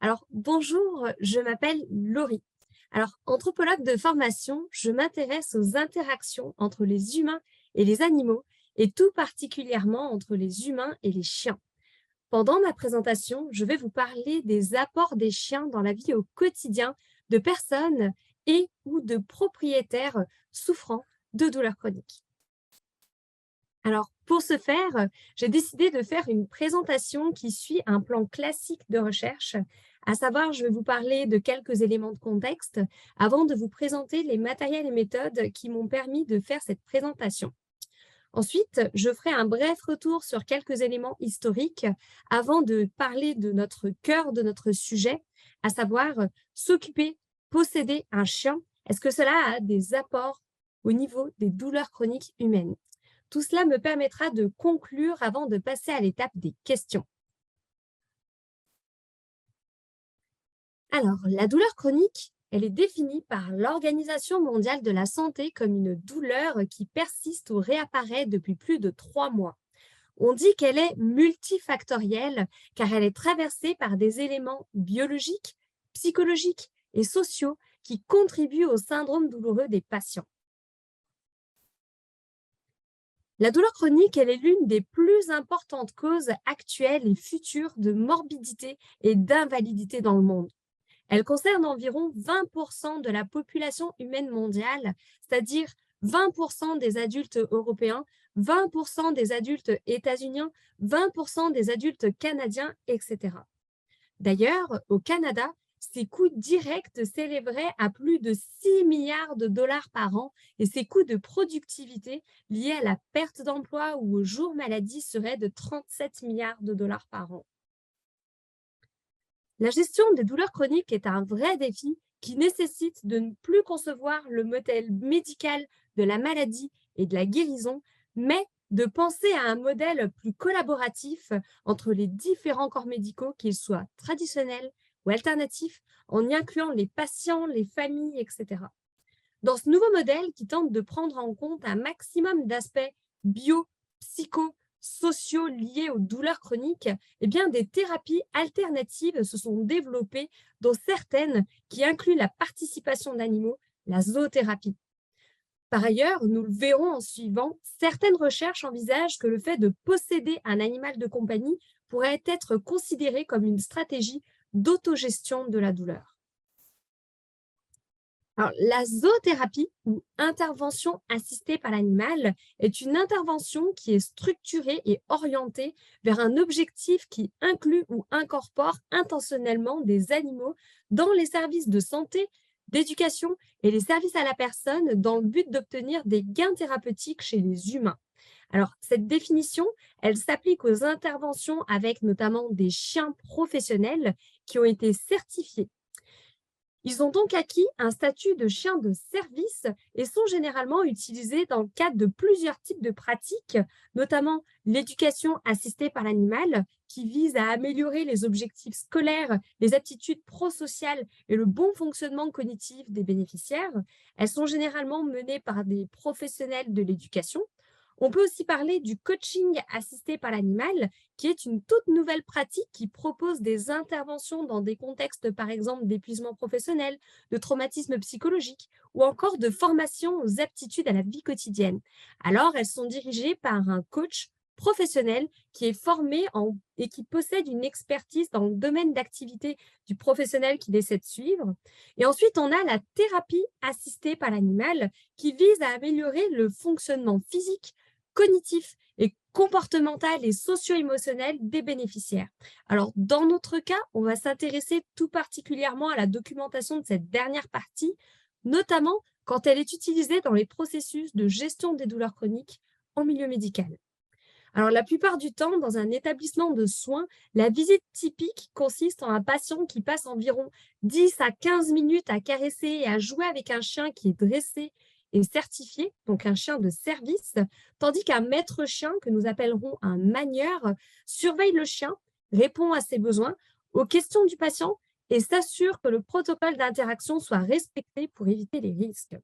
Alors, bonjour, je m'appelle Laurie. Alors, anthropologue de formation, je m'intéresse aux interactions entre les humains et les animaux, et tout particulièrement entre les humains et les chiens. Pendant ma présentation, je vais vous parler des apports des chiens dans la vie au quotidien de personnes et ou de propriétaires souffrant de douleurs chroniques. Alors, pour ce faire, j'ai décidé de faire une présentation qui suit un plan classique de recherche, à savoir, je vais vous parler de quelques éléments de contexte avant de vous présenter les matériels et méthodes qui m'ont permis de faire cette présentation. Ensuite, je ferai un bref retour sur quelques éléments historiques avant de parler de notre cœur de notre sujet, à savoir s'occuper, posséder un chien. Est-ce que cela a des apports au niveau des douleurs chroniques humaines? Tout cela me permettra de conclure avant de passer à l'étape des questions. Alors, la douleur chronique, elle est définie par l'Organisation mondiale de la santé comme une douleur qui persiste ou réapparaît depuis plus de 3 mois. On dit qu'elle est multifactorielle car elle est traversée par des éléments biologiques, psychologiques et sociaux qui contribuent au syndrome douloureux des patients. La douleur chronique, elle est l'une des plus importantes causes actuelles et futures de morbidité et d'invalidité dans le monde. Elle concerne environ 20% de la population humaine mondiale, c'est-à-dire 20% des adultes européens, 20% des adultes états-uniens, 20% des adultes canadiens, etc. D'ailleurs, au Canada, ses coûts directs s'élèveraient à plus de 6 milliards de dollars par an et ses coûts de productivité liés à la perte d'emploi ou au jour maladie seraient de 37 milliards de dollars par an. La gestion des douleurs chroniques est un vrai défi qui nécessite de ne plus concevoir le modèle médical de la maladie et de la guérison, mais de penser à un modèle plus collaboratif entre les différents corps médicaux, qu'ils soient traditionnels ou alternatifs, en y incluant les patients, les familles, etc. Dans ce nouveau modèle qui tente de prendre en compte un maximum d'aspects bio, psycho, sociaux liés aux douleurs chroniques, eh bien, des thérapies alternatives se sont développées, dont certaines qui incluent la participation d'animaux, la zoothérapie. Par ailleurs, nous le verrons en suivant, certaines recherches envisagent que le fait de posséder un animal de compagnie pourrait être considéré comme une stratégie d'autogestion de la douleur. Alors, la zoothérapie ou intervention assistée par l'animal est une intervention qui est structurée et orientée vers un objectif qui inclut ou incorpore intentionnellement des animaux dans les services de santé, d'éducation et les services à la personne dans le but d'obtenir des gains thérapeutiques chez les humains. Alors, cette définition, elle s'applique aux interventions avec notamment des chiens professionnels qui ont été certifiés. Ils ont donc acquis un statut de chien de service et sont généralement utilisés dans le cadre de plusieurs types de pratiques, notamment l'éducation assistée par l'animal, qui vise à améliorer les objectifs scolaires, les aptitudes prosociales et le bon fonctionnement cognitif des bénéficiaires. Elles sont généralement menées par des professionnels de l'éducation. On peut aussi parler du coaching assisté par l'animal, qui est une toute nouvelle pratique qui propose des interventions dans des contextes, par exemple, d'épuisement professionnel, de traumatisme psychologique ou encore de formation aux aptitudes à la vie quotidienne. Alors, elles sont dirigées par un coach professionnel qui est formé et qui possède une expertise dans le domaine d'activité du professionnel qu'il essaie de suivre. Et ensuite, on a la thérapie assistée par l'animal qui vise à améliorer le fonctionnement physique, cognitif et comportemental et socio-émotionnel des bénéficiaires. Alors, dans notre cas, on va s'intéresser tout particulièrement à la documentation de cette dernière partie, notamment quand elle est utilisée dans les processus de gestion des douleurs chroniques en milieu médical. Alors, la plupart du temps, dans un établissement de soins, la visite typique consiste en un patient qui passe environ 10 à 15 minutes à caresser et à jouer avec un chien qui est dressé et certifié, donc un chien de service, tandis qu'un maître chien, que nous appellerons un manieur, surveille le chien, répond à ses besoins, aux questions du patient et s'assure que le protocole d'interaction soit respecté pour éviter les risques.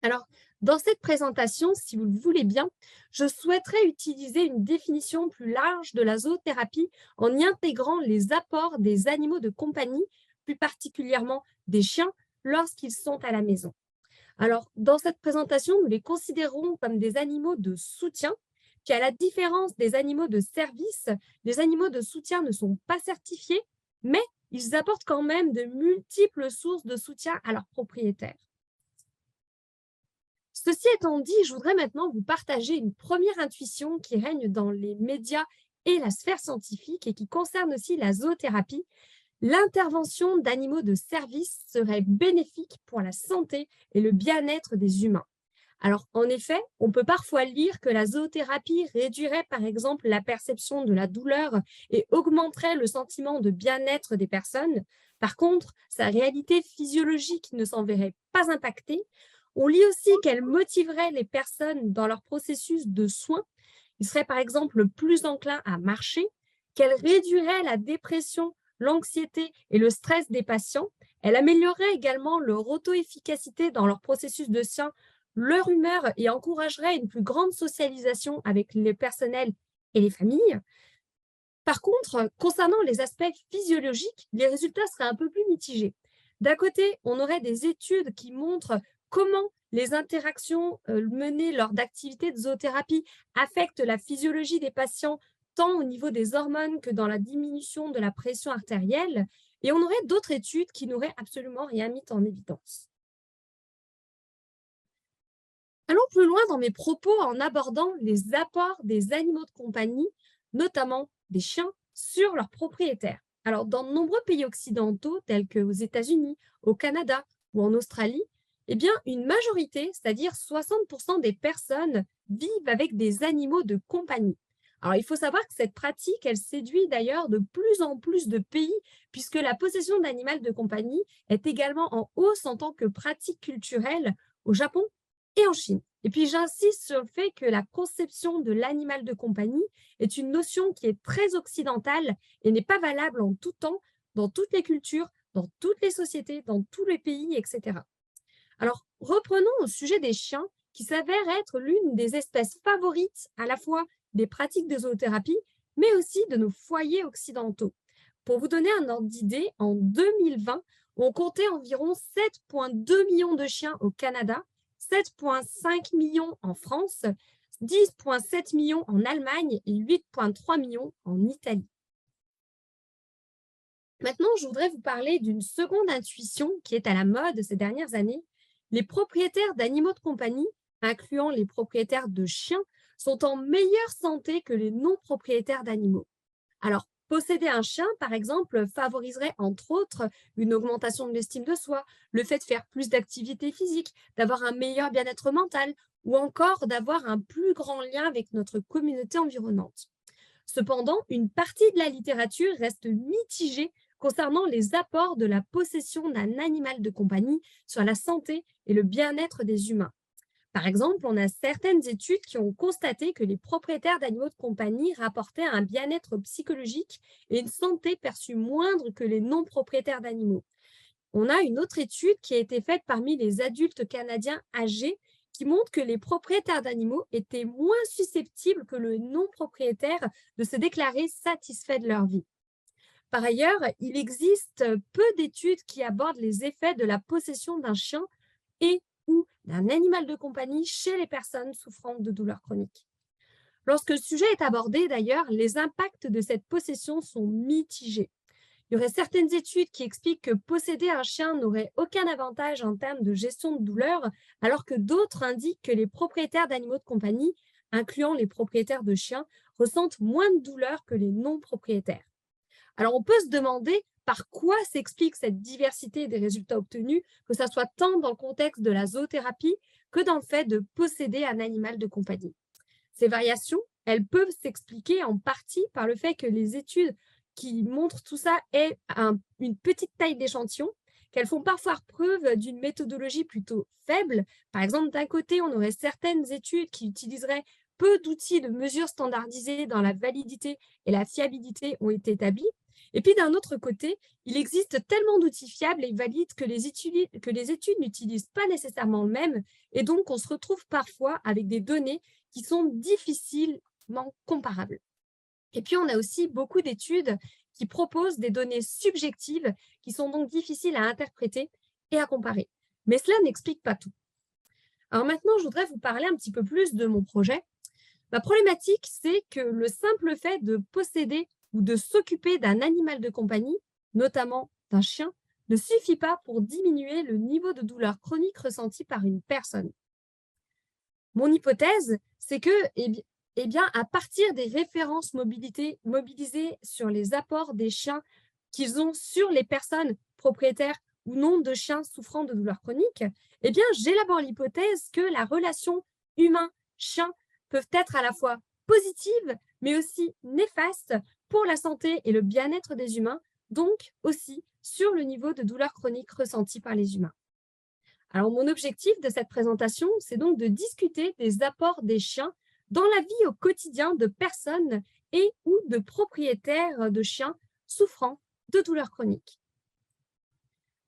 Alors, dans cette présentation, si vous le voulez bien, je souhaiterais utiliser une définition plus large de la zoothérapie en y intégrant les apports des animaux de compagnie, plus particulièrement des chiens, lorsqu'ils sont à la maison. Alors, dans cette présentation, nous les considérons comme des animaux de soutien, qui, à la différence des animaux de service, les animaux de soutien ne sont pas certifiés, mais ils apportent quand même de multiples sources de soutien à leurs propriétaires. Ceci étant dit, je voudrais maintenant vous partager une première intuition qui règne dans les médias et la sphère scientifique et qui concerne aussi la zoothérapie. L'intervention d'animaux de service serait bénéfique pour la santé et le bien-être des humains. Alors, en effet, on peut parfois lire que la zoothérapie réduirait par exemple la perception de la douleur et augmenterait le sentiment de bien-être des personnes. Par contre, sa réalité physiologique ne s'en verrait pas impactée. On lit aussi qu'elle motiverait les personnes dans leur processus de soins. Ils seraient par exemple plus enclins à marcher, qu'elle réduirait la dépression, l'anxiété et le stress des patients. Elle améliorerait également leur auto-efficacité dans leur processus de soins, leur humeur et encouragerait une plus grande socialisation avec les personnels et les familles. Par contre, concernant les aspects physiologiques, les résultats seraient un peu plus mitigés. D'un côté, on aurait des études qui montrent comment les interactions menées lors d'activités de zoothérapie affectent la physiologie des patients, tant au niveau des hormones que dans la diminution de la pression artérielle. Et on aurait d'autres études qui n'auraient absolument rien mis en évidence. Allons plus loin dans mes propos en abordant les apports des animaux de compagnie, notamment des chiens, sur leurs propriétaires. Alors, dans de nombreux pays occidentaux, tels qu'aux États-Unis, au Canada ou en Australie, eh bien, une majorité, c'est-à-dire 60% des personnes, vivent avec des animaux de compagnie. Alors, il faut savoir que cette pratique, elle séduit d'ailleurs de plus en plus de pays, puisque la possession d'animal de compagnie est également en hausse en tant que pratique culturelle au Japon et en Chine. Et puis, j'insiste sur le fait que la conception de l'animal de compagnie est une notion qui est très occidentale et n'est pas valable en tout temps, dans toutes les cultures, dans toutes les sociétés, dans tous les pays, etc. Alors, reprenons au sujet des chiens, qui s'avèrent être l'une des espèces favorites à la fois des pratiques de zoothérapie, mais aussi de nos foyers occidentaux. Pour vous donner un ordre d'idée, en 2020, on comptait environ 7,2 millions de chiens au Canada, 7,5 millions en France, 10,7 millions en Allemagne et 8,3 millions en Italie. Maintenant, je voudrais vous parler d'une seconde intuition qui est à la mode ces dernières années. Les propriétaires d'animaux de compagnie, incluant les propriétaires de chiens, sont en meilleure santé que les non-propriétaires d'animaux. Alors, posséder un chien, par exemple, favoriserait entre autres une augmentation de l'estime de soi, le fait de faire plus d'activité physique, d'avoir un meilleur bien-être mental ou encore d'avoir un plus grand lien avec notre communauté environnante. Cependant, une partie de la littérature reste mitigée concernant les apports de la possession d'un animal de compagnie sur la santé et le bien-être des humains. Par exemple, on a certaines études qui ont constaté que les propriétaires d'animaux de compagnie rapportaient un bien-être psychologique et une santé perçue moindre que les non-propriétaires d'animaux. On a une autre étude qui a été faite parmi les adultes canadiens âgés qui montre que les propriétaires d'animaux étaient moins susceptibles que le non-propriétaire de se déclarer satisfaits de leur vie. Par ailleurs, il existe peu d'études qui abordent les effets de la possession d'un chien et ou d'un animal de compagnie chez les personnes souffrant de douleurs chroniques. Lorsque le sujet est abordé, d'ailleurs, les impacts de cette possession sont mitigés. Il y aurait certaines études qui expliquent que posséder un chien n'aurait aucun avantage en termes de gestion de douleur, alors que d'autres indiquent que les propriétaires d'animaux de compagnie, incluant les propriétaires de chiens, ressentent moins de douleur que les non-propriétaires. Alors, on peut se demander par quoi s'explique cette diversité des résultats obtenus, que ce soit tant dans le contexte de la zoothérapie que dans le fait de posséder un animal de compagnie. Ces variations, elles peuvent s'expliquer en partie par le fait que les études qui montrent tout ça aient une petite taille d'échantillon, qu'elles font parfois preuve d'une méthodologie plutôt faible. Par exemple, d'un côté, on aurait certaines études qui utiliseraient peu d'outils de mesure standardisés dans la validité et la fiabilité ont été établis, Et puis d'un autre côté, il existe tellement d'outils fiables et valides que les études n'utilisent pas nécessairement le même, et donc on se retrouve parfois avec des données qui sont difficilement comparables. Et puis on a aussi beaucoup d'études qui proposent des données subjectives qui sont donc difficiles à interpréter et à comparer. Mais cela n'explique pas tout. Alors maintenant, je voudrais vous parler un petit peu plus de mon projet. Ma problématique, c'est que le simple fait de posséder ou de s'occuper d'un animal de compagnie, notamment d'un chien, ne suffit pas pour diminuer le niveau de douleur chronique ressenti par une personne. Mon hypothèse, c'est que, à partir des références mobilisées sur les apports des chiens qu'ils ont sur les personnes propriétaires ou non de chiens souffrant de douleurs chroniques, j'élabore l'hypothèse que la relation humain-chien peuvent être à la fois positives, mais aussi néfastes pour la santé et le bien-être des humains, donc aussi sur le niveau de douleur chronique ressenti par les humains. Alors, mon objectif de cette présentation, c'est donc de discuter des apports des chiens dans la vie au quotidien de personnes et ou de propriétaires de chiens souffrant de douleurs chroniques.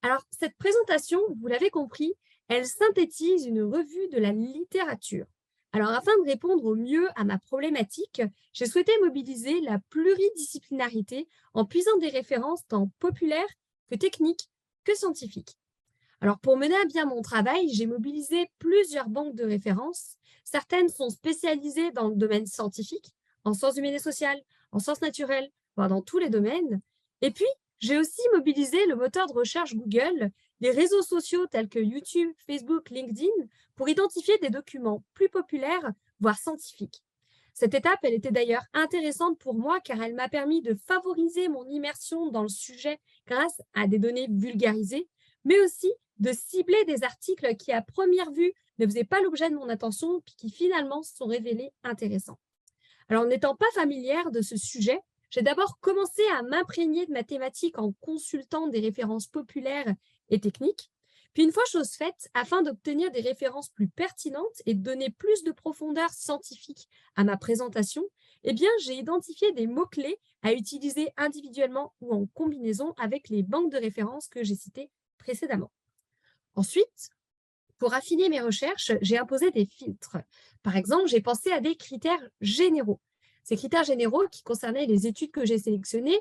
Alors, cette présentation, vous l'avez compris, elle synthétise une revue de la littérature. Alors, afin de répondre au mieux à ma problématique, j'ai souhaité mobiliser la pluridisciplinarité en puisant des références tant populaires que techniques que scientifiques. Alors, pour mener à bien mon travail, j'ai mobilisé plusieurs banques de références. Certaines sont spécialisées dans le domaine scientifique, en sciences humaines et sociales, en sciences naturelles, voire dans tous les domaines. Et puis, j'ai aussi mobilisé le moteur de recherche Google, les réseaux sociaux tels que YouTube, Facebook, LinkedIn, pour identifier des documents plus populaires, voire scientifiques. Cette étape, elle était d'ailleurs intéressante pour moi car elle m'a permis de favoriser mon immersion dans le sujet grâce à des données vulgarisées, mais aussi de cibler des articles qui, à première vue, ne faisaient pas l'objet de mon attention puis qui finalement se sont révélés intéressants. Alors, n'étant pas familière de ce sujet, j'ai d'abord commencé à m'imprégner de ma thématique en consultant des références populaires et techniques. Puis une fois chose faite, afin d'obtenir des références plus pertinentes et de donner plus de profondeur scientifique à ma présentation, j'ai identifié des mots-clés à utiliser individuellement ou en combinaison avec les banques de références que j'ai citées précédemment. Ensuite, pour affiner mes recherches, j'ai imposé des filtres. Par exemple, j'ai pensé à des critères généraux. Ces critères généraux qui concernaient les études que j'ai sélectionnées,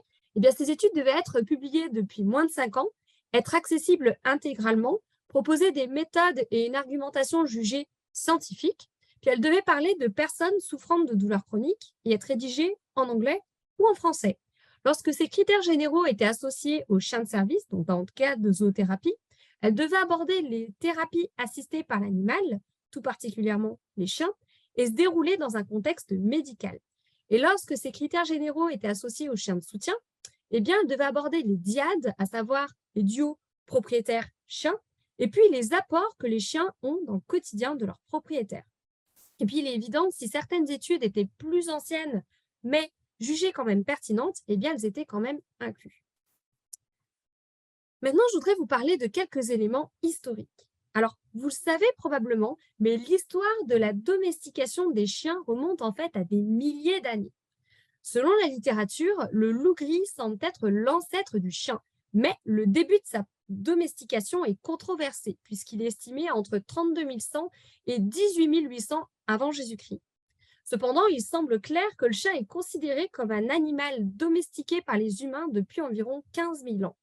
ces études devaient être publiées depuis moins de 5 ans, être accessibles intégralement, proposer des méthodes et une argumentation jugée scientifique, puis elles devaient parler de personnes souffrant de douleurs chroniques et être rédigées en anglais ou en français. Lorsque ces critères généraux étaient associés aux chiens de service, donc dans le cas de zoothérapie, elles devaient aborder les thérapies assistées par l'animal, tout particulièrement les chiens, et se dérouler dans un contexte médical. Et lorsque ces critères généraux étaient associés aux chiens de soutien, elles devaient aborder les dyades, à savoir les duos propriétaires-chiens, et puis les apports que les chiens ont dans le quotidien de leurs propriétaires. Et puis, il est évident que si certaines études étaient plus anciennes, mais jugées quand même pertinentes, elles étaient quand même incluses. Maintenant, je voudrais vous parler de quelques éléments historiques. Alors, vous le savez probablement, mais l'histoire de la domestication des chiens remonte en fait à des milliers d'années. Selon la littérature, le loup gris semble être l'ancêtre du chien, mais le début de sa domestication est controversé puisqu'il est estimé à entre 32 100 et 18 800 avant Jésus-Christ. Cependant, il semble clair que le chien est considéré comme un animal domestiqué par les humains depuis environ 15 000 ans.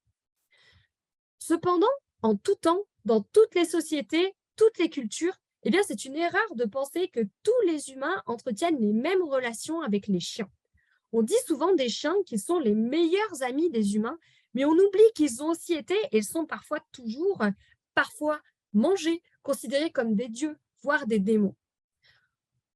Cependant, en tout temps, dans toutes les sociétés, toutes les cultures, c'est une erreur de penser que tous les humains entretiennent les mêmes relations avec les chiens. On dit souvent des chiens qu'ils sont les meilleurs amis des humains, mais on oublie qu'ils ont aussi été, et sont parfois toujours, parfois mangés, considérés comme des dieux, voire des démons.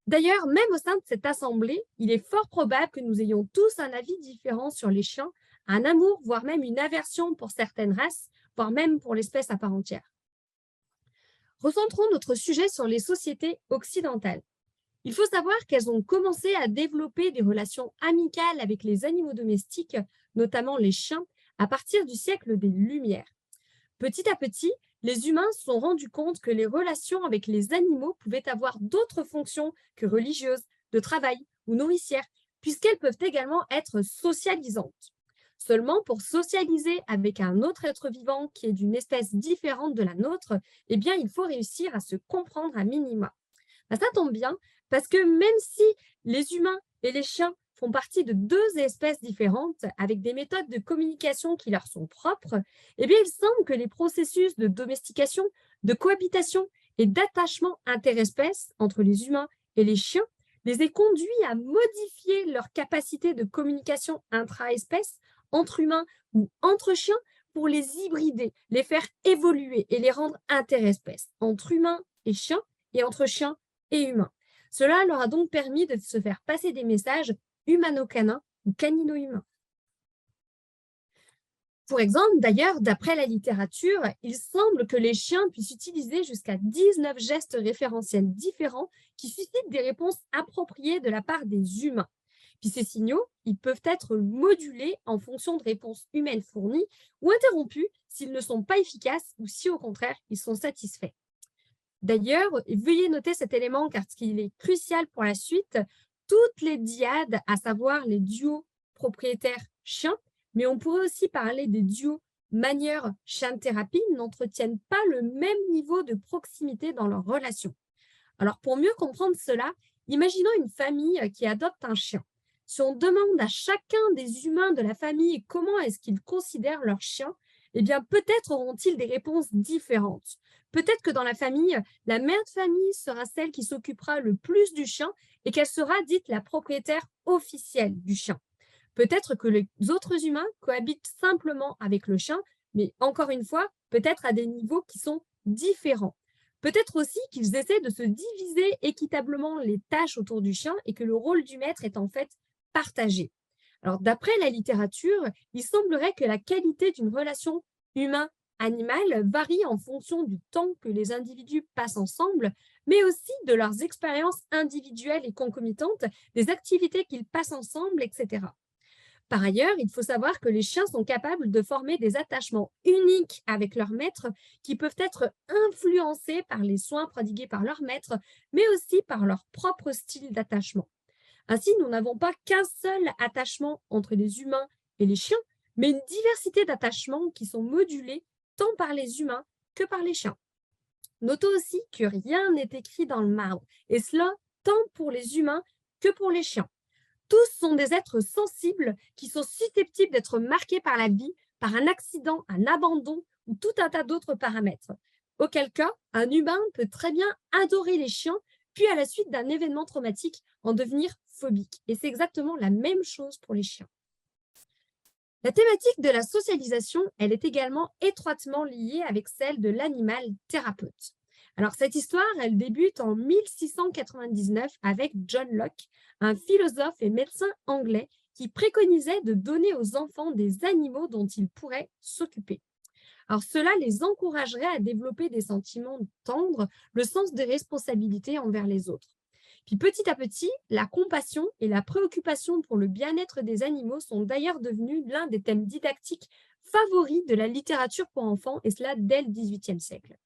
D'ailleurs, même au sein de cette assemblée, il est fort probable que nous ayons tous un avis différent sur les chiens, un amour, voire même une aversion pour certaines races, voire même pour l'espèce à part entière. Recentrons notre sujet sur les sociétés occidentales. Il faut savoir qu'elles ont commencé à développer des relations amicales avec les animaux domestiques, notamment les chiens, à partir du siècle des Lumières. Petit à petit, les humains se sont rendus compte que les relations avec les animaux pouvaient avoir d'autres fonctions que religieuses, de travail ou nourricières, puisqu'elles peuvent également être socialisantes. Seulement, pour socialiser avec un autre être vivant qui est d'une espèce différente de la nôtre, eh bien, il faut réussir à se comprendre à minima. Ben, ça tombe bien, parce que même si les humains et les chiens font partie de deux espèces différentes, avec des méthodes de communication qui leur sont propres, eh bien, il semble que les processus de domestication, de cohabitation et d'attachement interespèces entre les humains et les chiens les aient conduits à modifier leur capacité de communication intra-espèces, entre humains ou entre chiens, pour les hybrider, les faire évoluer et les rendre interespèces, entre humains et chiens et entre chiens et humains. Cela leur a donc permis de se faire passer des messages humano-canins ou canino-humains. Pour exemple, d'ailleurs, d'après la littérature, il semble que les chiens puissent utiliser jusqu'à 19 gestes référentiels différents qui suscitent des réponses appropriées de la part des humains. Puis ces signaux, ils peuvent être modulés en fonction de réponses humaines fournies ou interrompus s'ils ne sont pas efficaces ou si au contraire ils sont satisfaits. D'ailleurs, veuillez noter cet élément car il est crucial pour la suite. Toutes les dyades, à savoir les duos propriétaires-chiens, mais on pourrait aussi parler des duos manieur-chien-thérapie, n'entretiennent pas le même niveau de proximité dans leur relation. Alors, pour mieux comprendre cela, imaginons une famille qui adopte un chien. Si on demande à chacun des humains de la famille comment est-ce qu'ils considèrent leur chien, eh bien, peut-être auront-ils des réponses différentes. Peut-être que dans la famille, la mère de famille sera celle qui s'occupera le plus du chien et qu'elle sera dite la propriétaire officielle du chien. Peut-être que les autres humains cohabitent simplement avec le chien, mais encore une fois, peut-être à des niveaux qui sont différents. Peut-être aussi qu'ils essaient de se diviser équitablement les tâches autour du chien et que le rôle du maître est en fait partagé. Alors, d'après la littérature, il semblerait que la qualité d'une relation humain-animal varie en fonction du temps que les individus passent ensemble, mais aussi de leurs expériences individuelles et concomitantes, des activités qu'ils passent ensemble, etc. Par ailleurs, il faut savoir que les chiens sont capables de former des attachements uniques avec leur maître qui peuvent être influencés par les soins prodigués par leur maître, mais aussi par leur propre style d'attachement. Ainsi, nous n'avons pas qu'un seul attachement entre les humains et les chiens, mais une diversité d'attachements qui sont modulés tant par les humains que par les chiens. Notons aussi que rien n'est écrit dans le marbre, et cela tant pour les humains que pour les chiens. Tous sont des êtres sensibles qui sont susceptibles d'être marqués par la vie, par un accident, un abandon ou tout un tas d'autres paramètres. Auquel cas, un humain peut très bien adorer les chiens, puis à la suite d'un événement traumatique, en devenir phobique. Et c'est exactement la même chose pour les chiens. La thématique de la socialisation, elle est également étroitement liée avec celle de l'animal thérapeute. Alors, cette histoire, elle débute en 1699 avec John Locke, un philosophe et médecin anglais qui préconisait de donner aux enfants des animaux dont ils pourraient s'occuper. Alors, cela les encouragerait à développer des sentiments tendres, le sens des responsabilités envers les autres. Puis petit à petit, la compassion et la préoccupation pour le bien-être des animaux sont d'ailleurs devenus l'un des thèmes didactiques favoris de la littérature pour enfants, et cela dès le XVIIIe siècle.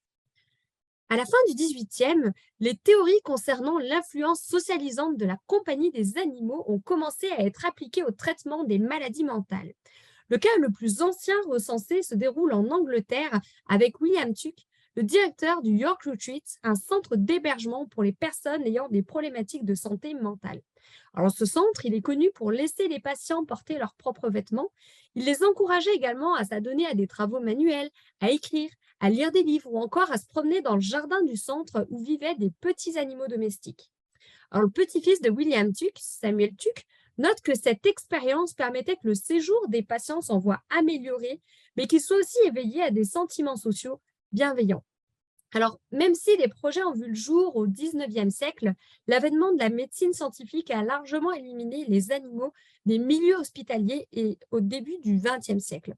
À la fin du XVIIIe, les théories concernant l'influence socialisante de la compagnie des animaux ont commencé à être appliquées au traitement des maladies mentales. Le cas le plus ancien recensé se déroule en Angleterre avec William Tuke, le directeur du York Retreat, un centre d'hébergement pour les personnes ayant des problématiques de santé mentale. Alors, ce centre, il est connu pour laisser les patients porter leurs propres vêtements. Il les encourageait également à s'adonner à des travaux manuels, à écrire, à lire des livres ou encore à se promener dans le jardin du centre où vivaient des petits animaux domestiques. Alors, le petit-fils de William Tuke, Samuel Tuke, note que cette expérience permettait que le séjour des patients s'en voit amélioré, mais qu'ils soient aussi éveillés à des sentiments sociaux bienveillants. Alors, même si les projets ont vu le jour au XIXe siècle, l'avènement de la médecine scientifique a largement éliminé les animaux des milieux hospitaliers et au début du XXe siècle.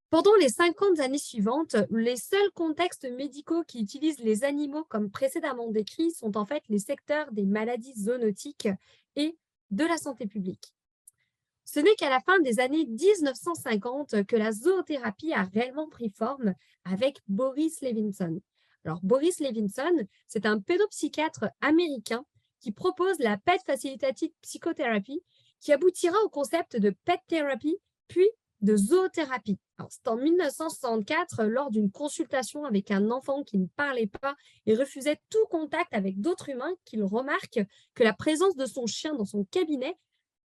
Pendant les 50 années suivantes, les seuls contextes médicaux qui utilisent les animaux comme précédemment décrits sont en fait les secteurs des maladies zoonotiques et de la santé publique. Ce n'est qu'à la fin des années 1950 que la zoothérapie a réellement pris forme avec Boris Levinson. Alors, Boris Levinson, c'est un pédopsychiatre américain qui propose la Pet Facilitated Psychotherapy qui aboutira au concept de pet therapy, puis de zoothérapie. C'est en 1964, lors d'une consultation avec un enfant qui ne parlait pas et refusait tout contact avec d'autres humains, qu'il remarque que la présence de son chien dans son cabinet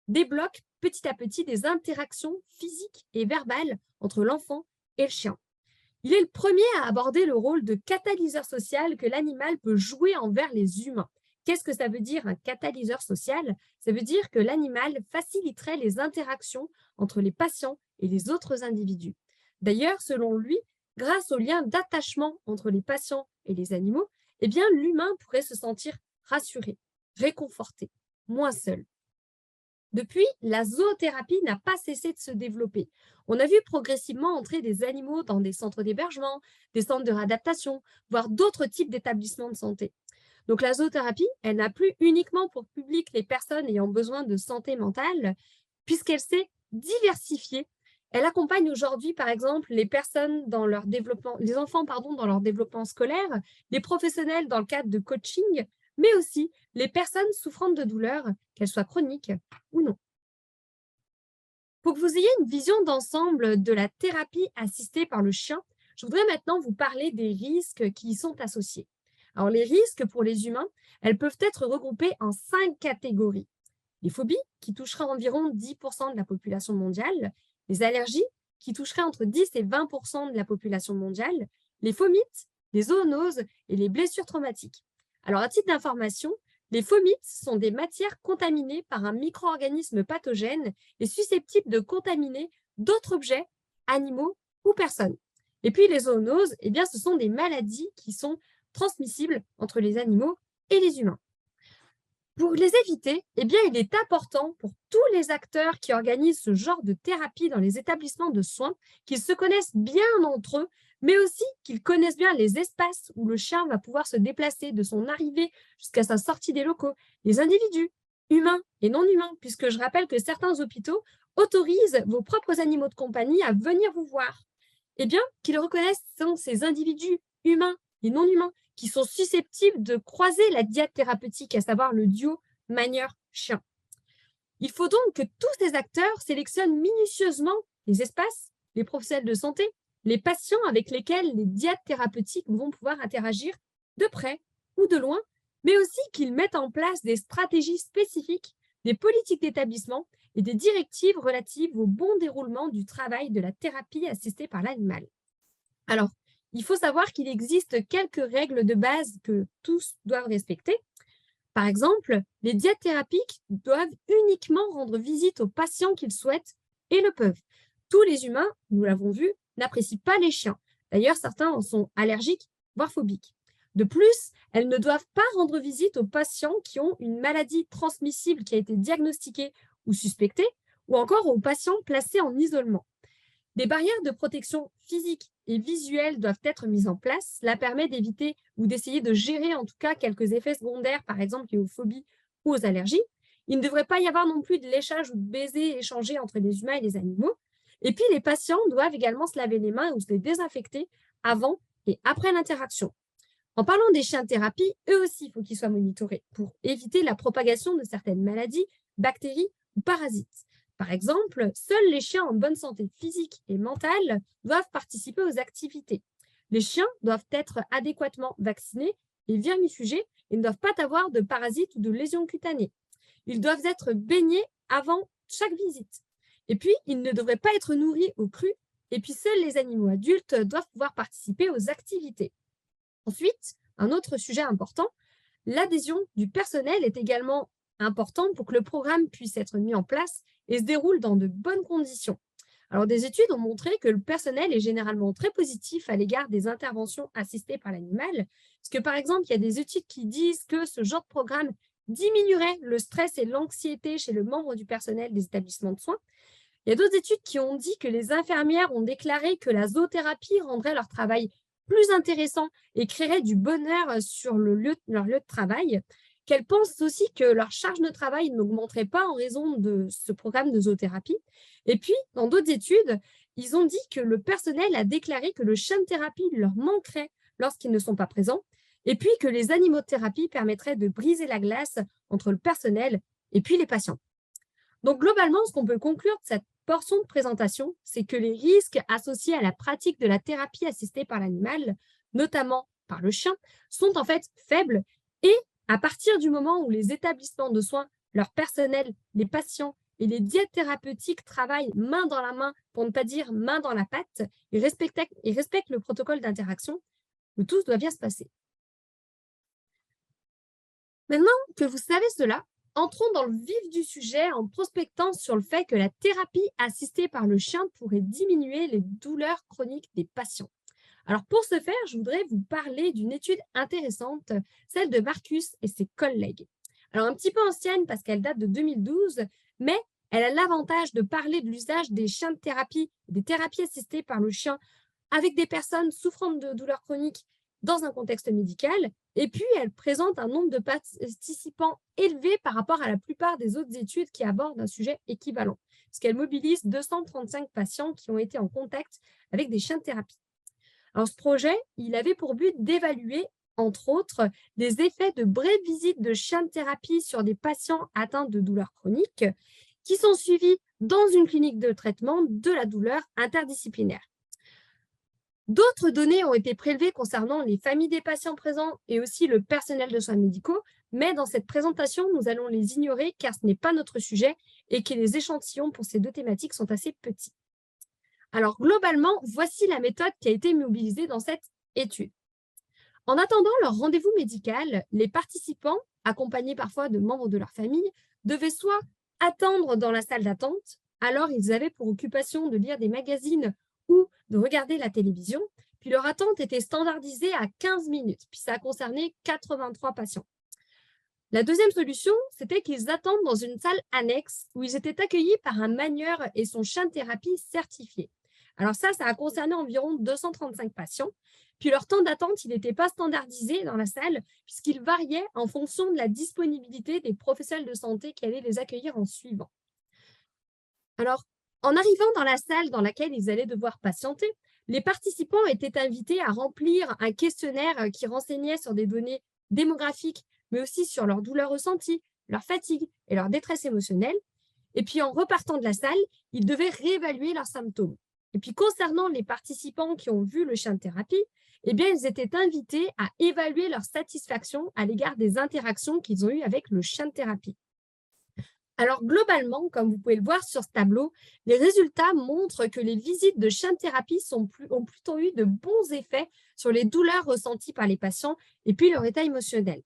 débloque petit à petit des interactions physiques et verbales entre l'enfant et le chien. Il est le premier à aborder le rôle de catalyseur social que l'animal peut jouer envers les humains. Qu'est-ce que ça veut dire un catalyseur social? Ça veut dire que l'animal faciliterait les interactions entre les patients et les autres individus. D'ailleurs, selon lui, grâce au lien d'attachement entre les patients et les animaux, eh bien, l'humain pourrait se sentir rassuré, réconforté, moins seul. Depuis, la zoothérapie n'a pas cessé de se développer. On a vu progressivement entrer des animaux dans des centres d'hébergement, des centres de réadaptation, voire d'autres types d'établissements de santé. Donc la zoothérapie, elle n'a plus uniquement pour public les personnes ayant besoin de santé mentale, puisqu'elle s'est diversifiée. Elle accompagne aujourd'hui, par exemple, les personnes dans leur développement, les enfants dans leur développement scolaire, les professionnels dans le cadre de coaching, mais aussi les personnes souffrant de douleurs, qu'elles soient chroniques ou non. Pour que vous ayez une vision d'ensemble de la thérapie assistée par le chien, je voudrais maintenant vous parler des risques qui y sont associés. Alors, les risques pour les humains, elles peuvent être regroupées en 5 catégories. Les phobies, qui toucheraient environ 10% de la population mondiale, les allergies, qui toucheraient entre 10 et 20% de la population mondiale, les fomites, les zoonoses et les blessures traumatiques. Alors, à titre d'information, les fomites sont des matières contaminées par un micro-organisme pathogène et susceptibles de contaminer d'autres objets, animaux ou personnes. Et puis, les zoonoses, eh bien, ce sont des maladies qui sont transmissibles entre les animaux et les humains. Pour les éviter, eh bien, il est important pour tous les acteurs qui organisent ce genre de thérapie dans les établissements de soins qu'ils se connaissent bien entre eux, mais aussi qu'ils connaissent bien les espaces où le chien va pouvoir se déplacer de son arrivée jusqu'à sa sortie des locaux, les individus, humains et non humains, puisque je rappelle que certains hôpitaux autorisent vos propres animaux de compagnie à venir vous voir. Eh bien, qu'ils reconnaissent ces individus humains et non humains qui sont susceptibles de croiser la diade thérapeutique, à savoir le duo manieur-chien. Il faut donc que tous ces acteurs sélectionnent minutieusement les espaces, les professionnels de santé, les patients avec lesquels les diades thérapeutiques vont pouvoir interagir de près ou de loin, mais aussi qu'ils mettent en place des stratégies spécifiques, des politiques d'établissement et des directives relatives au bon déroulement du travail de la thérapie assistée par l'animal. Alors, il faut savoir qu'il existe quelques règles de base que tous doivent respecter. Par exemple, les diètes thérapiques doivent uniquement rendre visite aux patients qu'ils souhaitent et le peuvent. Tous les humains, nous l'avons vu, n'apprécient pas les chiens. D'ailleurs, certains en sont allergiques, voire phobiques. De plus, elles ne doivent pas rendre visite aux patients qui ont une maladie transmissible qui a été diagnostiquée ou suspectée, ou encore aux patients placés en isolement. Des barrières de protection physique et visuelle doivent être mises en place. Cela permet d'éviter ou d'essayer de gérer en tout cas quelques effets secondaires, par exemple liés aux phobies ou aux allergies. Il ne devrait pas y avoir non plus de léchage ou de baisers échangés entre les humains et les animaux. Et puis, les patients doivent également se laver les mains ou se les désinfecter avant et après l'interaction. En parlant des chiens de thérapie, eux aussi, il faut qu'ils soient monitorés pour éviter la propagation de certaines maladies, bactéries ou parasites. Par exemple, seuls les chiens en bonne santé physique et mentale doivent participer aux activités. Les chiens doivent être adéquatement vaccinés et vermifugés et ne doivent pas avoir de parasites ou de lésions cutanées. Ils doivent être baignés avant chaque visite. Et puis, ils ne devraient pas être nourris au cru. Et puis, seuls les animaux adultes doivent pouvoir participer aux activités. Ensuite, un autre sujet important, l'adhésion du personnel est également importante pour que le programme puisse être mis en place et se déroule dans de bonnes conditions. Alors, des études ont montré que le personnel est généralement très positif à l'égard des interventions assistées par l'animal, parce que, par exemple, il y a des études qui disent que ce genre de programme diminuerait le stress et l'anxiété chez le membre du personnel des établissements de soins. Il y a d'autres études qui ont dit que les infirmières ont déclaré que la zoothérapie rendrait leur travail plus intéressant et créerait du bonheur sur leur lieu de travail, qu'elles pensent aussi que leur charge de travail n'augmenterait pas en raison de ce programme de zoothérapie. Et puis, dans d'autres études, ils ont dit que le personnel a déclaré que le chien de thérapie leur manquerait lorsqu'ils ne sont pas présents, et puis que les animaux de thérapie permettraient de briser la glace entre le personnel et puis les patients. Donc, globalement, ce qu'on peut conclure de cette portion de présentation, c'est que les risques associés à la pratique de la thérapie assistée par l'animal, notamment par le chien, sont en fait faibles et à partir du moment où les établissements de soins, leur personnel, les patients et les diètes thérapeutiques travaillent main dans la main, pour ne pas dire main dans la patte, et respectent le protocole d'interaction, tout doit bien se passer. Maintenant que vous savez cela, entrons dans le vif du sujet en prospectant sur le fait que la thérapie assistée par le chien pourrait diminuer les douleurs chroniques des patients. Alors pour ce faire, je voudrais vous parler d'une étude intéressante, celle de Marcus et ses collègues. Alors un petit peu ancienne parce qu'elle date de 2012, mais elle a l'avantage de parler de l'usage des chiens de thérapie, des thérapies assistées par le chien avec des personnes souffrant de douleurs chroniques dans un contexte médical. Et puis, elle présente un nombre de participants élevé par rapport à la plupart des autres études qui abordent un sujet équivalent, puisqu'elle mobilise 235 patients qui ont été en contact avec des chiens de thérapie. Alors, ce projet, il avait pour but d'évaluer, entre autres, les effets de brèves visites de chiens de thérapie sur des patients atteints de douleurs chroniques qui sont suivis dans une clinique de traitement de la douleur interdisciplinaire. D'autres données ont été prélevées concernant les familles des patients présents et aussi le personnel de soins médicaux, mais dans cette présentation, nous allons les ignorer car ce n'est pas notre sujet et que les échantillons pour ces deux thématiques sont assez petits. Alors, globalement, voici la méthode qui a été mobilisée dans cette étude. En attendant leur rendez-vous médical, les participants, accompagnés parfois de membres de leur famille, devaient soit attendre dans la salle d'attente, alors ils avaient pour occupation de lire des magazines ou de regarder la télévision, puis leur attente était standardisée à 15 minutes, puis ça a concerné 83 patients. La deuxième solution, c'était qu'ils attendent dans une salle annexe où ils étaient accueillis par un manieur et son chien de thérapie certifié. Alors ça a concerné environ 235 patients, puis leur temps d'attente, il n'était pas standardisé dans la salle puisqu'il variait en fonction de la disponibilité des professionnels de santé qui allaient les accueillir en suivant. Alors, en arrivant dans la salle dans laquelle ils allaient devoir patienter, les participants étaient invités à remplir un questionnaire qui renseignait sur des données démographiques, mais aussi sur leurs douleurs ressenties, leur fatigue et leur détresse émotionnelle. Et puis, en repartant de la salle, ils devaient réévaluer leurs symptômes. Et puis, concernant les participants qui ont vu le chien de thérapie, eh bien, ils étaient invités à évaluer leur satisfaction à l'égard des interactions qu'ils ont eues avec le chien de thérapie. Alors, globalement, comme vous pouvez le voir sur ce tableau, les résultats montrent que les visites de chiens de thérapie ont plutôt eu de bons effets sur les douleurs ressenties par les patients et puis leur état émotionnel.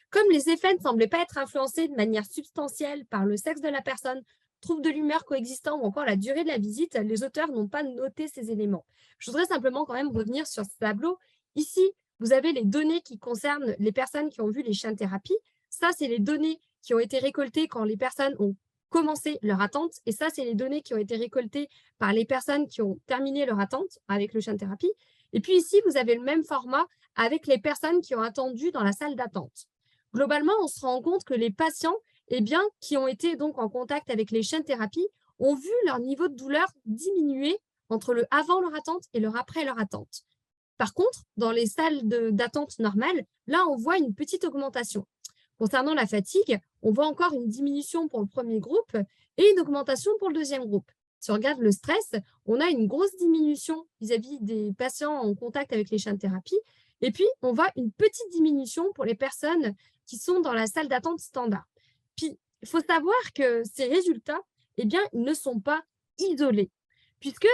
Comme les effets ne semblaient pas être influencés de manière substantielle par le sexe de la personne, troubles de l'humeur coexistants ou encore la durée de la visite, les auteurs n'ont pas noté ces éléments. Je voudrais simplement quand même revenir sur ce tableau. Ici, vous avez les données qui concernent les personnes qui ont vu les chiens de thérapie. Ça, c'est les données qui ont été récoltées quand les personnes ont commencé leur attente. Et ça, c'est les données qui ont été récoltées par les personnes qui ont terminé leur attente avec le chien de thérapie. Et puis ici, vous avez le même format avec les personnes qui ont attendu dans la salle d'attente. Globalement, on se rend compte que les patients qui ont été donc en contact avec les chiens de thérapie ont vu leur niveau de douleur diminuer entre le avant leur attente et le après leur attente. Par contre, dans les salles d'attente normales, là, on voit une petite augmentation. Concernant la fatigue, on voit encore une diminution pour le premier groupe et une augmentation pour le deuxième groupe. Si on regarde le stress, on a une grosse diminution vis-à-vis des patients en contact avec les chiens de thérapie. Et puis, on voit une petite diminution pour les personnes qui sont dans la salle d'attente standard. Puis, il faut savoir que ces résultats, ils ne sont pas isolés, puisque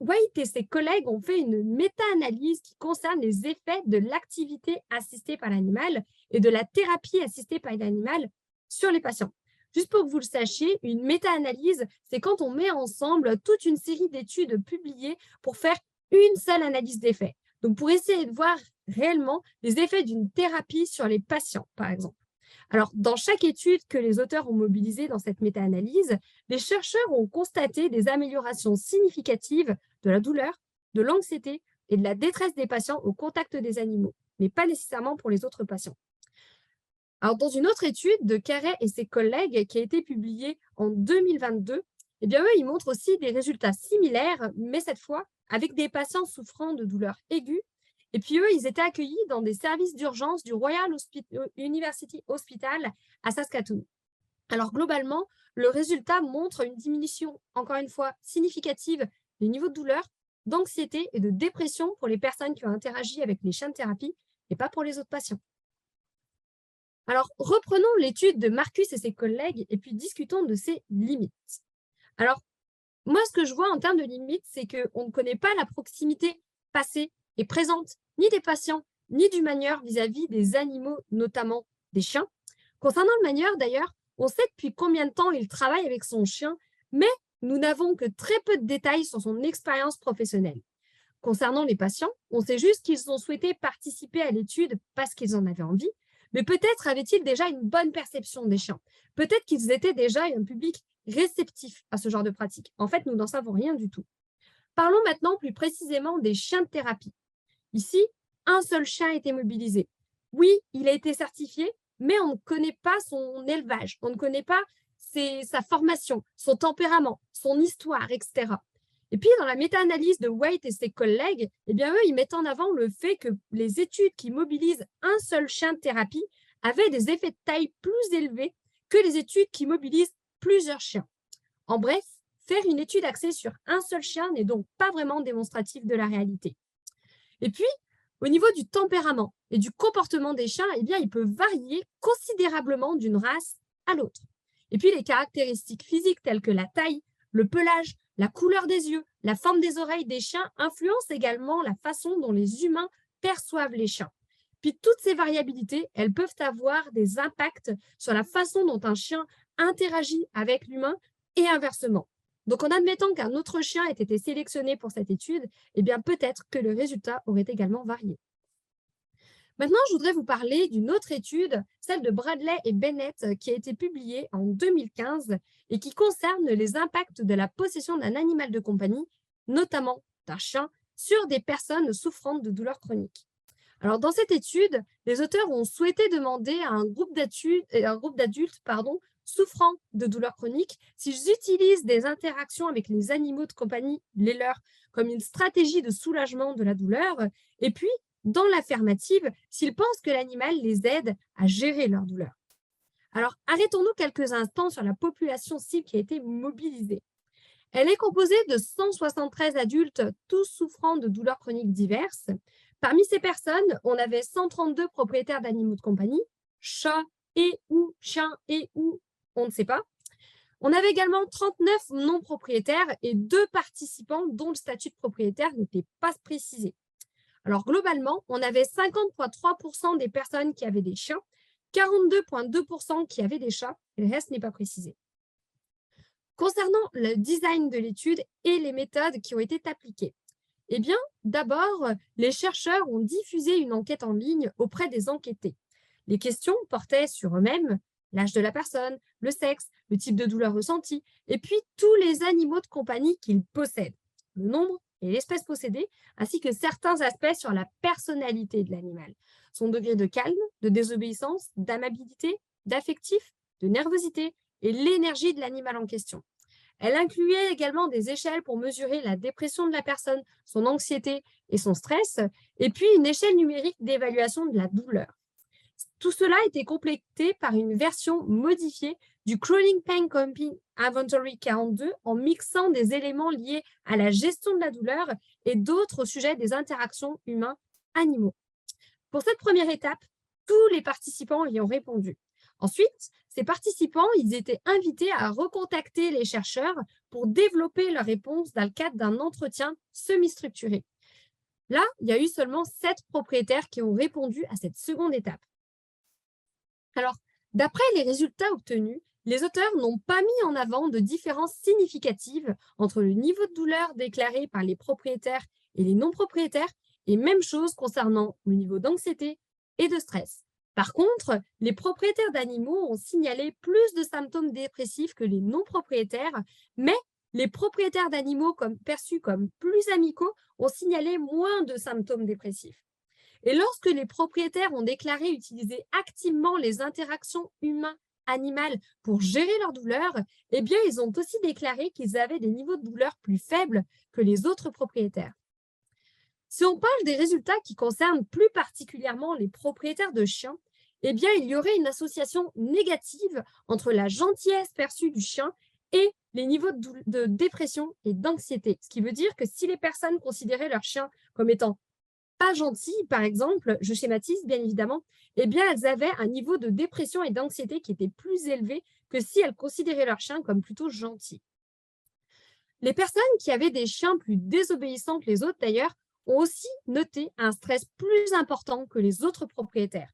White et ses collègues ont fait une méta-analyse qui concerne les effets de l'activité assistée par l'animal et de la thérapie assistée par l'animal sur les patients. Juste pour que vous le sachiez, une méta-analyse, c'est quand on met ensemble toute une série d'études publiées pour faire une seule analyse d'effets. Donc, pour essayer de voir réellement les effets d'une thérapie sur les patients, par exemple. Alors, dans chaque étude que les auteurs ont mobilisée dans cette méta-analyse, les chercheurs ont constaté des améliorations significatives de la douleur, de l'anxiété et de la détresse des patients au contact des animaux, mais pas nécessairement pour les autres patients. Alors, dans une autre étude de Carey et ses collègues qui a été publiée en 2022, eux, ils montrent aussi des résultats similaires, mais cette fois avec des patients souffrant de douleurs aiguës. Et puis eux, ils étaient accueillis dans des services d'urgence du Royal University Hospital à Saskatoon. Alors globalement, le résultat montre une diminution, encore une fois, significative des niveaux de douleur, d'anxiété et de dépression pour les personnes qui ont interagi avec les chiens de thérapie et pas pour les autres patients. Alors reprenons l'étude de Marcus et ses collègues et puis discutons de ses limites. Alors moi, ce que je vois en termes de limites, c'est qu'on ne connaît pas la proximité passée et présente ni des patients ni du manieur vis-à-vis des animaux, notamment des chiens. Concernant le manieur, d'ailleurs, on sait depuis combien de temps il travaille avec son chien, mais nous n'avons que très peu de détails sur son expérience professionnelle. Concernant les patients, on sait juste qu'ils ont souhaité participer à l'étude parce qu'ils en avaient envie, mais peut-être avaient-ils déjà une bonne perception des chiens. Peut-être qu'ils étaient déjà un public réceptif à ce genre de pratique. En fait, nous n'en savons rien du tout. Parlons maintenant plus précisément des chiens de thérapie. Ici, un seul chien a été mobilisé. Oui, il a été certifié, mais on ne connaît pas son élevage, on ne connaît pas sa formation, son tempérament, son histoire, etc. Et puis, dans la méta-analyse de Waite et ses collègues, eh bien, eux, ils mettent en avant le fait que les études qui mobilisent un seul chien de thérapie avaient des effets de taille plus élevés que les études qui mobilisent plusieurs chiens. En bref, faire une étude axée sur un seul chien n'est donc pas vraiment démonstratif de la réalité. Et puis, au niveau du tempérament et du comportement des chiens, eh bien, il peut varier considérablement d'une race à l'autre. Et puis, les caractéristiques physiques telles que la taille, le pelage, la couleur des yeux, la forme des oreilles des chiens influencent également la façon dont les humains perçoivent les chiens. Puis, toutes ces variabilités, elles peuvent avoir des impacts sur la façon dont un chien interagit avec l'humain et inversement. Donc, en admettant qu'un autre chien ait été sélectionné pour cette étude, eh bien, peut-être que le résultat aurait également varié. Maintenant, je voudrais vous parler d'une autre étude, celle de Bradley et Bennett, qui a été publiée en 2015 et qui concerne les impacts de la possession d'un animal de compagnie, notamment d'un chien, sur des personnes souffrant de douleurs chroniques. Alors, dans cette étude, les auteurs ont souhaité demander à un groupe d'adultes souffrant de douleurs chroniques s'ils utilisent des interactions avec les animaux de compagnie, les leurs, comme une stratégie de soulagement de la douleur, et puis, dans l'affirmative, s'ils pensent que l'animal les aide à gérer leur douleur. Alors, arrêtons-nous quelques instants sur la population cible qui a été mobilisée. Elle est composée de 173 adultes, tous souffrant de douleurs chroniques diverses. Parmi ces personnes, on avait 132 propriétaires d'animaux de compagnie, chats et ou chiens et ou, on ne sait pas. On avait également 39 non-propriétaires et 2 participants dont le statut de propriétaire n'était pas précisé. Alors globalement, on avait 50,3% des personnes qui avaient des chiens, 42,2% qui avaient des chats, et le reste n'est pas précisé. Concernant le design de l'étude et les méthodes qui ont été appliquées, eh bien, d'abord, les chercheurs ont diffusé une enquête en ligne auprès des enquêtés. Les questions portaient sur eux-mêmes, l'âge de la personne, le sexe, le type de douleur ressentie, et puis tous les animaux de compagnie qu'ils possèdent, le nombre et l'espèce possédée, ainsi que certains aspects sur la personnalité de l'animal, son degré de calme, de désobéissance, d'amabilité, d'affectif, de nervosité et l'énergie de l'animal en question. Elle incluait également des échelles pour mesurer la dépression de la personne, son anxiété et son stress, et puis une échelle numérique d'évaluation de la douleur. Tout cela a été complété par une version modifiée du Chronic Pain Inventory 42 en mixant des éléments liés à la gestion de la douleur et d'autres au sujet des interactions humains-animaux. Pour cette première étape, tous les participants y ont répondu. Ensuite, ces participants, ils étaient invités à recontacter les chercheurs pour développer leurs réponses dans le cadre d'un entretien semi-structuré. Là, il y a eu seulement 7 propriétaires qui ont répondu à cette seconde étape. Alors, d'après les résultats obtenus, les auteurs n'ont pas mis en avant de différences significatives entre le niveau de douleur déclaré par les propriétaires et les non-propriétaires, et même chose concernant le niveau d'anxiété et de stress. Par contre, les propriétaires d'animaux ont signalé plus de symptômes dépressifs que les non-propriétaires, mais les propriétaires d'animaux perçus comme plus amicaux ont signalé moins de symptômes dépressifs. Et lorsque les propriétaires ont déclaré utiliser activement les interactions humains-animales pour gérer leur douleur, eh bien, ils ont aussi déclaré qu'ils avaient des niveaux de douleur plus faibles que les autres propriétaires. Si on parle des résultats qui concernent plus particulièrement les propriétaires de chiens, eh bien, il y aurait une association négative entre la gentillesse perçue du chien et les niveaux de dépression et d'anxiété. Ce qui veut dire que si les personnes considéraient leur chien comme étant pas gentil, par exemple, je schématise bien évidemment, eh bien, elles avaient un niveau de dépression et d'anxiété qui était plus élevé que si elles considéraient leur chien comme plutôt gentil. Les personnes qui avaient des chiens plus désobéissants que les autres, d'ailleurs, ont aussi noté un stress plus important que les autres propriétaires.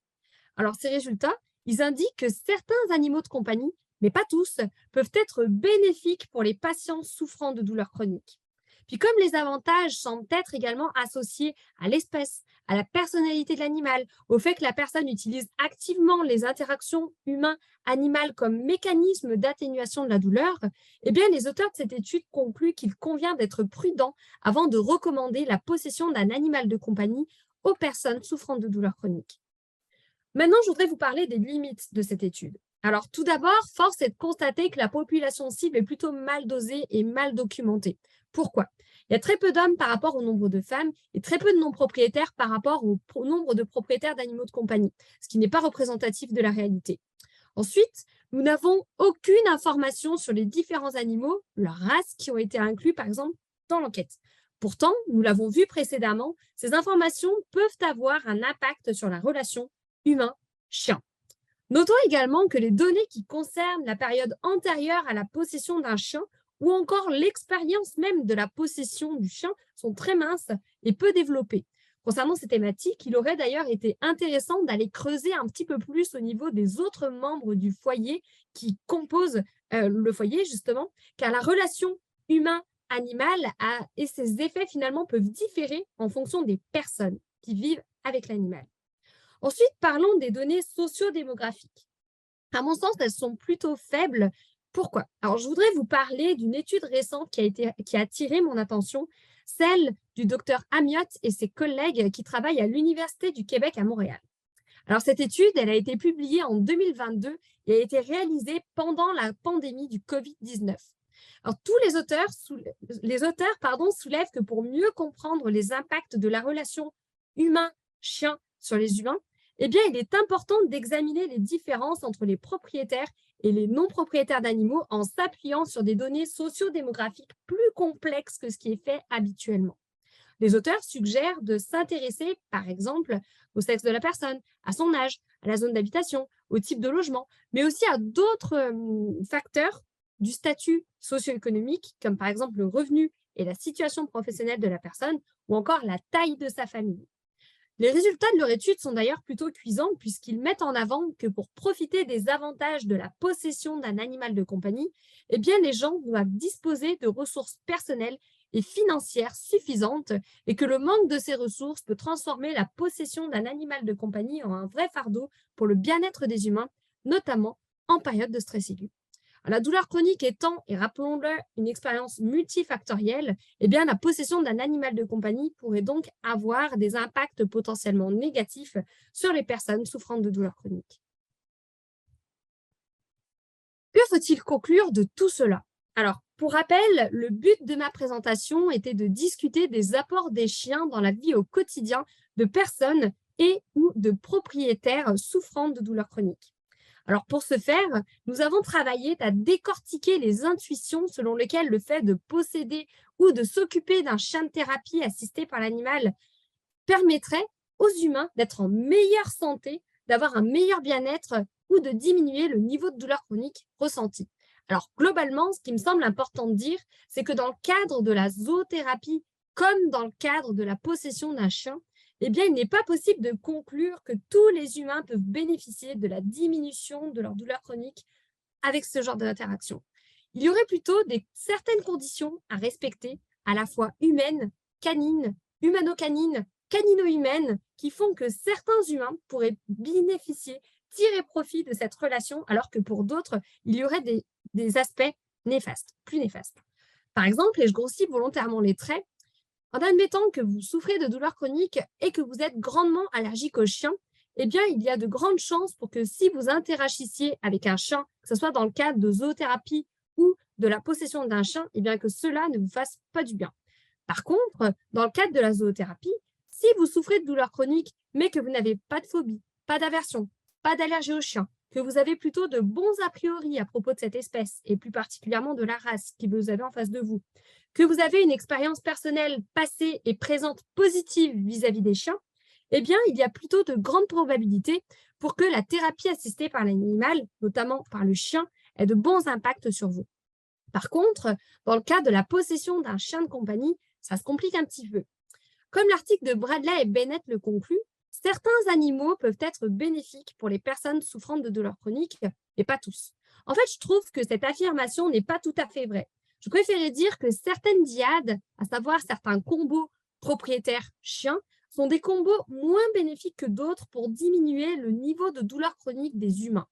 Alors, ces résultats, ils indiquent que certains animaux de compagnie, mais pas tous, peuvent être bénéfiques pour les patients souffrant de douleurs chroniques. Puis comme les avantages semblent être également associés à l'espèce, à la personnalité de l'animal, au fait que la personne utilise activement les interactions humain-animal comme mécanisme d'atténuation de la douleur, eh bien les auteurs de cette étude concluent qu'il convient d'être prudent avant de recommander la possession d'un animal de compagnie aux personnes souffrant de douleurs chroniques. Maintenant, je voudrais vous parler des limites de cette étude. Alors, tout d'abord, force est de constater que la population cible est plutôt mal dosée et mal documentée. Pourquoi? Il y a très peu d'hommes par rapport au nombre de femmes et très peu de non-propriétaires par rapport au nombre de propriétaires d'animaux de compagnie, ce qui n'est pas représentatif de la réalité. Ensuite, nous n'avons aucune information sur les différents animaux, leurs races qui ont été inclus, par exemple, dans l'enquête. Pourtant, nous l'avons vu précédemment, ces informations peuvent avoir un impact sur la relation humain-chien. Notons également que les données qui concernent la période antérieure à la possession d'un chien ou encore l'expérience même de la possession du chien sont très minces et peu développées. Concernant ces thématiques, il aurait d'ailleurs été intéressant d'aller creuser un petit peu plus au niveau des autres membres du foyer qui composent le foyer, justement, car la relation humain-animal et ses effets finalement peuvent différer en fonction des personnes qui vivent avec l'animal. Ensuite, parlons des données sociodémographiques. À mon sens, elles sont plutôt faibles. Pourquoi? Alors, je voudrais vous parler d'une étude récente qui a attiré mon attention, celle du docteur Amiot et ses collègues qui travaillent à l'Université du Québec à Montréal. Alors, cette étude, elle a été publiée en 2022 et a été réalisée pendant la pandémie du COVID-19. Alors, tous les auteurs soulèvent que pour mieux comprendre les impacts de la relation humain-chien sur les humains, eh bien, il est important d'examiner les différences entre les propriétaires et les non-propriétaires d'animaux en s'appuyant sur des données sociodémographiques plus complexes que ce qui est fait habituellement. Les auteurs suggèrent de s'intéresser, par exemple, au sexe de la personne, à son âge, à la zone d'habitation, au type de logement, mais aussi à d'autres facteurs du statut socio-économique, comme par exemple le revenu et la situation professionnelle de la personne, ou encore la taille de sa famille. Les résultats de leur étude sont d'ailleurs plutôt cuisants puisqu'ils mettent en avant que pour profiter des avantages de la possession d'un animal de compagnie, eh bien les gens doivent disposer de ressources personnelles et financières suffisantes et que le manque de ces ressources peut transformer la possession d'un animal de compagnie en un vrai fardeau pour le bien-être des humains, notamment en période de stress aigu. La douleur chronique étant, et rappelons-le, une expérience multifactorielle, eh bien, la possession d'un animal de compagnie pourrait donc avoir des impacts potentiellement négatifs sur les personnes souffrant de douleurs chroniques. Que faut-il conclure de tout cela? Alors, pour rappel, le but de ma présentation était de discuter des apports des chiens dans la vie au quotidien de personnes et ou de propriétaires souffrant de douleurs chroniques. Alors, pour ce faire, nous avons travaillé à décortiquer les intuitions selon lesquelles le fait de posséder ou de s'occuper d'un chien de thérapie assisté par l'animal permettrait aux humains d'être en meilleure santé, d'avoir un meilleur bien-être ou de diminuer le niveau de douleur chronique ressenti. Alors, globalement, ce qui me semble important de dire, c'est que dans le cadre de la zoothérapie, comme dans le cadre de la possession d'un chien, eh bien, il n'est pas possible de conclure que tous les humains peuvent bénéficier de la diminution de leur douleur chronique avec ce genre d'interaction. Il y aurait plutôt certaines conditions à respecter, à la fois humaines, canines, humano-canines, canino-humaines, qui font que certains humains pourraient bénéficier, tirer profit de cette relation, alors que pour d'autres, il y aurait des aspects néfastes, plus néfastes. Par exemple, et je grossis volontairement les traits, en admettant que vous souffrez de douleurs chroniques et que vous êtes grandement allergique aux chiens, eh bien, il y a de grandes chances pour que si vous interagissiez avec un chien, que ce soit dans le cadre de zoothérapie ou de la possession d'un chien, eh bien, que cela ne vous fasse pas du bien. Par contre, dans le cadre de la zoothérapie, si vous souffrez de douleurs chroniques, mais que vous n'avez pas de phobie, pas d'aversion, pas d'allergie aux chiens, que vous avez plutôt de bons a priori à propos de cette espèce, et plus particulièrement de la race que vous avez en face de vous, que vous avez une expérience personnelle passée et présente positive vis-à-vis des chiens, eh bien, il y a plutôt de grandes probabilités pour que la thérapie assistée par l'animal, notamment par le chien, ait de bons impacts sur vous. Par contre, dans le cas de la possession d'un chien de compagnie, ça se complique un petit peu. Comme l'article de Bradley et Bennett le conclut, certains animaux peuvent être bénéfiques pour les personnes souffrant de douleurs chroniques, mais pas tous. En fait, je trouve que cette affirmation n'est pas tout à fait vraie. Je préférais dire que certaines dyades, à savoir certains combos propriétaires-chiens, sont des combos moins bénéfiques que d'autres pour diminuer le niveau de douleur chronique des humains.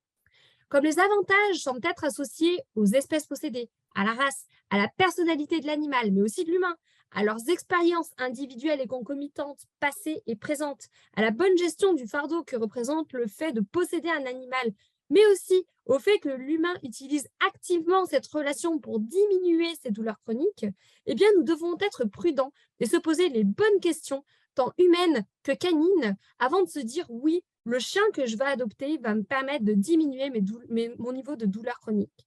Comme les avantages semblent être associés aux espèces possédées, à la race, à la personnalité de l'animal, mais aussi de l'humain, à leurs expériences individuelles et concomitantes passées et présentes, à la bonne gestion du fardeau que représente le fait de posséder un animal, mais aussi au fait que l'humain utilise activement cette relation pour diminuer ses douleurs chroniques, eh bien nous devons être prudents et se poser les bonnes questions, tant humaines que canines, avant de se dire oui, le chien que je vais adopter va me permettre de diminuer mon niveau de douleur chronique.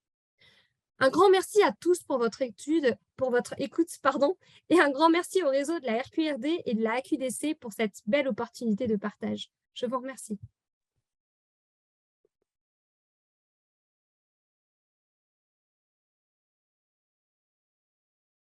Un grand merci à tous pour votre écoute, et un grand merci au réseau de la RQRD et de la AQDC pour cette belle opportunité de partage. Je vous remercie.